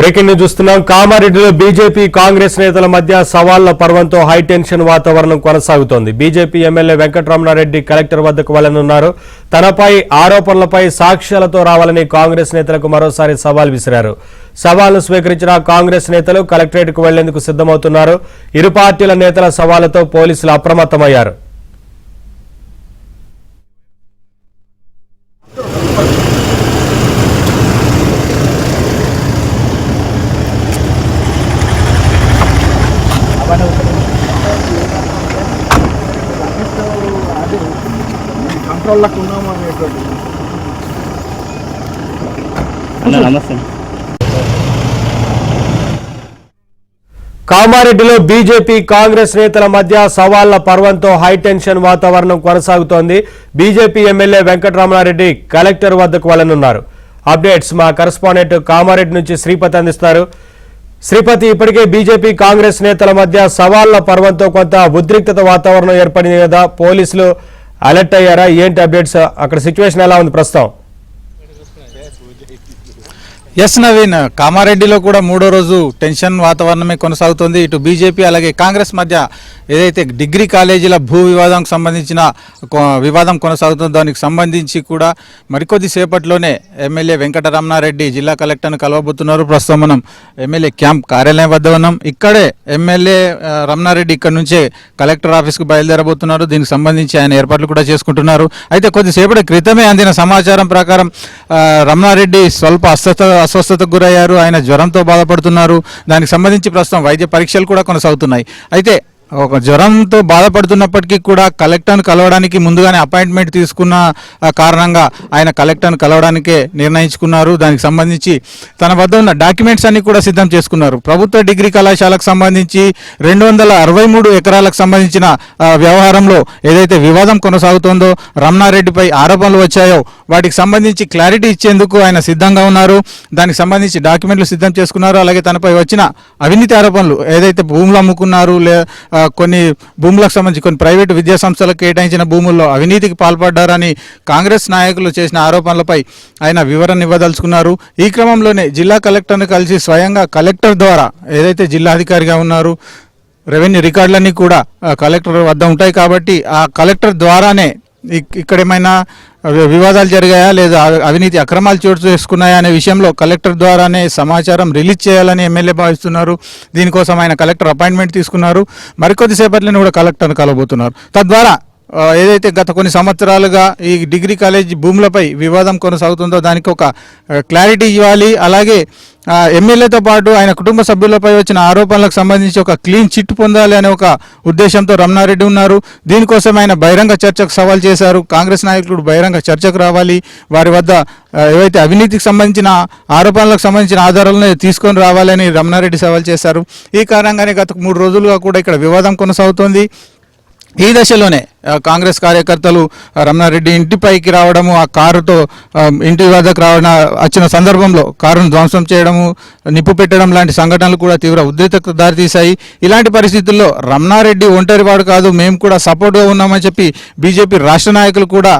Breaking news చూస్తున్నాం. కామారెడ్డిలో BJP Congress నేతల మధ్య సవాళ్ల పర్వంతో హైటెన్షన్ వాతావరణం కొనసాగుతోంది. బీజేపీ ఎమ్మెల్యే వెంకటరమణారెడ్డి కలెక్టర్ వద్దకు వెళ్లనున్నారు. తనపై ఆరోపణలపై సాక్ష్యాలతో రావాలని కాంగ్రెస్ నేతలకు మరోసారి సవాల్ విసిరారు. సవాల్ను స్వీకరించిన కాంగ్రెస్ నేతలు కలెక్టరేట్కు వెళ్లేందుకు సిద్దమవుతున్నారు. ఇరు పార్టీల నేతల సవాళ్లతో పోలీసులు అప్రమత్తమయ్యారు. కామారెడ్డిలో బీజేపీ కాంగ్రెస్ నేతల మధ్య సవాళ్ల పర్వంతో హైటెన్షన్ వాతావరణం కొనసాగుతోంది. బీజేపీ ఎమ్మెల్యే వెంకటరమణారెడ్డి కలెక్టర్ వద్దకు వెళ్లనున్నారు. అప్డేట్స్ మా కరెస్పాండెంట్ కామారెడ్డి నుంచి శ్రీపతి అందిస్తారు. శ్రీపతి, ఇప్పటికే బీజేపీ కాంగ్రెస్ నేతల మధ్య సవాళ్ల పర్వంతో కొంత ఉద్రిక్తత వాతావరణం ఏర్పడింది కదా, పోలీసులు అలర్ట్ అయ్యారా? ఏంటి అప్డేట్స్? అక్కడ సిచ్యువేషన్ ఎలా ఉంది ప్రస్తుతం? ఎస్ నవీన్, కామారెడ్డిలో కూడా మూడో రోజు టెన్షన్ వాతావరణమే కొనసాగుతోంది. ఇటు బీజేపీ అలాగే కాంగ్రెస్ మధ్య ఏదైతే డిగ్రీ కాలేజీల భూ వివాదానికి సంబంధించిన వివాదం కొనసాగుతుందో దానికి సంబంధించి కూడా మరికొద్ది సేపట్లోనే ఎమ్మెల్యే వెంకటరమణారెడ్డి జిల్లా కలెక్టర్ను కలవబోతున్నారు. ప్రస్తుతం మనం ఎమ్మెల్యే క్యాంప్ కార్యాలయం వద్ద ఉన్నాం. ఇక్కడే ఎమ్మెల్యే రమణారెడ్డి ఇక్కడ నుంచే కలెక్టర్ ఆఫీస్కు బయలుదేరబోతున్నారు. దీనికి సంబంధించి ఆయన ఏర్పాట్లు కూడా చేసుకుంటున్నారు. అయితే కొద్దిసేపటి క్రితమే అందిన సమాచారం ప్రకారం రమణారెడ్డి స్వల్ప అస్వస్థతకు గురయ్యారు. ఆయన జ్వరంతో బాధపడుతున్నారు. దానికి సంబంధించి ప్రస్తుతం వైద్య పరీక్షలు కూడా కొనసాగుతున్నాయి. అయితే ఒక జ్వరంతో బాధపడుతున్నప్పటికీ కూడా కలెక్టర్ను కలవడానికి ముందుగానే అపాయింట్మెంట్ తీసుకున్న కారణంగా ఆయన కలెక్టర్ను కలవడానికే నిర్ణయించుకున్నారు. దానికి సంబంధించి తన వద్ద ఉన్న డాక్యుమెంట్స్ అన్ని కూడా సిద్ధం చేసుకున్నారు. ప్రభుత్వ డిగ్రీ కళాశాలకు సంబంధించి 263 ఎకరాలకు సంబంధించిన వ్యవహారంలో ఏదైతే వివాదం కొనసాగుతోందో, రమణారెడ్డిపై ఆరోపణలు వచ్చాయో వాటికి సంబంధించి క్లారిటీ ఇచ్చేందుకు ఆయన సిద్ధంగా ఉన్నారు. దానికి సంబంధించి డాక్యుమెంట్లు సిద్ధం చేసుకున్నారు. అలాగే తనపై వచ్చిన అవినీతి ఆరోపణలు ఏదైతే భూములు అమ్ముకున్నారు, కొన్ని భూములకు సంబంధించి కొన్ని ప్రైవేటు విద్యా సంస్థలకు కేటాయించిన భూముల్లో అవినీతికి పాల్పడ్డారని కాంగ్రెస్ నాయకులు చేసిన ఆరోపణలపై ఆయన వివరణ ఇవ్వదలుచుకున్నారు. ఈ క్రమంలోనే జిల్లా కలెక్టర్ను కలిసి స్వయంగా కలెక్టర్ ద్వారా ఏదైతే జిల్లాధికారిగా ఉన్నారు, రెవెన్యూ రికార్డులన్నీ కూడా కలెక్టర్ వద్ద ఉంటాయి కాబట్టి ఆ కలెక్టర్ ద్వారానే ఇక్కడ ఏమైనా వివాదాలు జరిగాయా లేదా అవినీతి అక్రమాలు చోటు చేసుకున్నాయా అనే విషయంలో కలెక్టర్ ద్వారానే సమాచారం రిలీజ్ చేయాలని ఎమ్మెల్యే భావిస్తున్నారు. దీనికోసం ఆయన కలెక్టర్ అపాయింట్మెంట్ తీసుకున్నారు. మరికొద్దిసేపట్లోనే కూడా కలెక్టర్ను కలవబోతున్నారు. తద్వారా ఏదైతే గత కొన్ని సంవత్సరాలుగా ఈ డిగ్రీ కాలేజీ భూములపై వివాదం కొనసాగుతుందో దానికి ఒక క్లారిటీ ఇవ్వాలి. అలాగే ఎమ్మెల్యేతో పాటు ఆయన కుటుంబ సభ్యులపై వచ్చిన ఆరోపణలకు సంబంధించి ఒక క్లీన్ చిట్ పొందాలి అనే ఒక ఉద్దేశంతో రమణారెడ్డి ఉన్నారు. దీనికోసం ఆయన బహిరంగ చర్చకు సవాల్ చేశారు. కాంగ్రెస్ నాయకులు బహిరంగ చర్చకు రావాలి, వారి వద్ద ఏవైతే అవినీతికి సంబంధించిన ఆరోపణలకు సంబంధించిన ఆధారాలను తీసుకొని రావాలని రమణారెడ్డి సవాల్ చేశారు. ఈ కారణంగానే గత 3 రోజులుగా కూడా ఇక్కడ వివాదం కొనసాగుతోంది. ఈ దశలోనే కాంగ్రెస్ కార్యకర్తలు రమణారెడ్డి ఇంటిపైకి రావడము, ఆ కారుతో ఇంటి వద్దకు వచ్చిన సందర్భంలో కారును ధ్వంసం చేయడము, నిప్పు పెట్టడం లాంటి సంఘటనలు కూడా తీవ్ర ఉద్రిక్తతకు దారితీశాయి. ఇలాంటి పరిస్థితుల్లో రమణారెడ్డి ఒంటరివాడు కాదు, మేము కూడా సపోర్ట్గా ఉన్నామని చెప్పి బీజేపీ రాష్ట్ర నాయకులు కూడా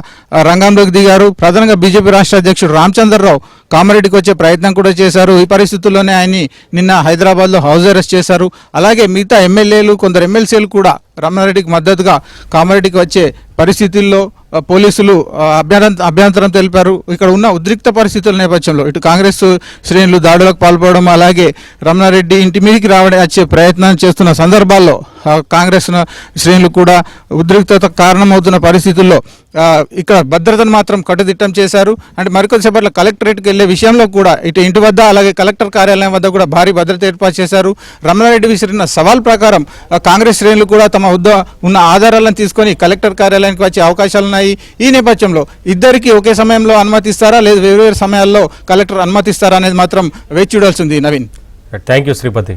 రంగంలోకి దిగారు. ప్రధానంగా బీజేపీ రాష్ట్ర అధ్యక్షుడు రామచంద్రరావు కామారెడ్డికి వచ్చే ప్రయత్నం కూడా చేశారు. ఈ పరిస్థితుల్లోనే ఆయన్ని నిన్న హైదరాబాద్లో హౌస్ అరెస్ట్ చేశారు. అలాగే మిగతా ఎమ్మెల్యేలు, కొందరు ఎమ్మెల్సీలు కూడా రమణారెడ్డికి మద్దతుగా కామారెడ్డికి వచ్చే పరిస్థితుల్లో పోలీసులు అభ్యంతరం తెలిపారు. ఇక్కడ ఉన్న ఉద్రిక్త పరిస్థితుల నేపథ్యంలో ఇటు కాంగ్రెస్ శ్రేణులు దాడులకు పాల్పడడం, అలాగే రమణారెడ్డి ఇంటి మీదకి వచ్చే ప్రయత్నం చేస్తున్న సందర్భాల్లో కాంగ్రెస్ శ్రేణులు కూడా ఉద్రిక్తత కారణమవుతున్న పరిస్థితుల్లో ఇక్కడ భద్రతను మాత్రం కట్టుదిట్టం చేశారు. అంటే మరికొద్దిసేపట్లో కలెక్టరేట్కి వెళ్లే విషయంలో కూడా ఇటు ఇంటి వద్ద అలాగే కలెక్టర్ కార్యాలయం వద్ద కూడా భారీ భద్రత ఏర్పాటు చేశారు. రమణారెడ్డి విసిరిన సవాల్ ప్రకారం కాంగ్రెస్ శ్రేణులు కూడా తమ వద్ద ఉన్న ఆధారాలను తీసుకొని కలెక్టర్ కార్యాలయానికి వచ్చే అవకాశాలున్నాయి. ఈ నేపథ్యంలో ఇద్దరికి ఒకే సమయంలో అనుమతిస్తారా లేదా వేరు వేరు సమయాల్లో కలెక్టర్ అనుమతిస్తారా అనేది మాత్రం వేచి చూడాల్సింది. Naveen, thank you Sripati.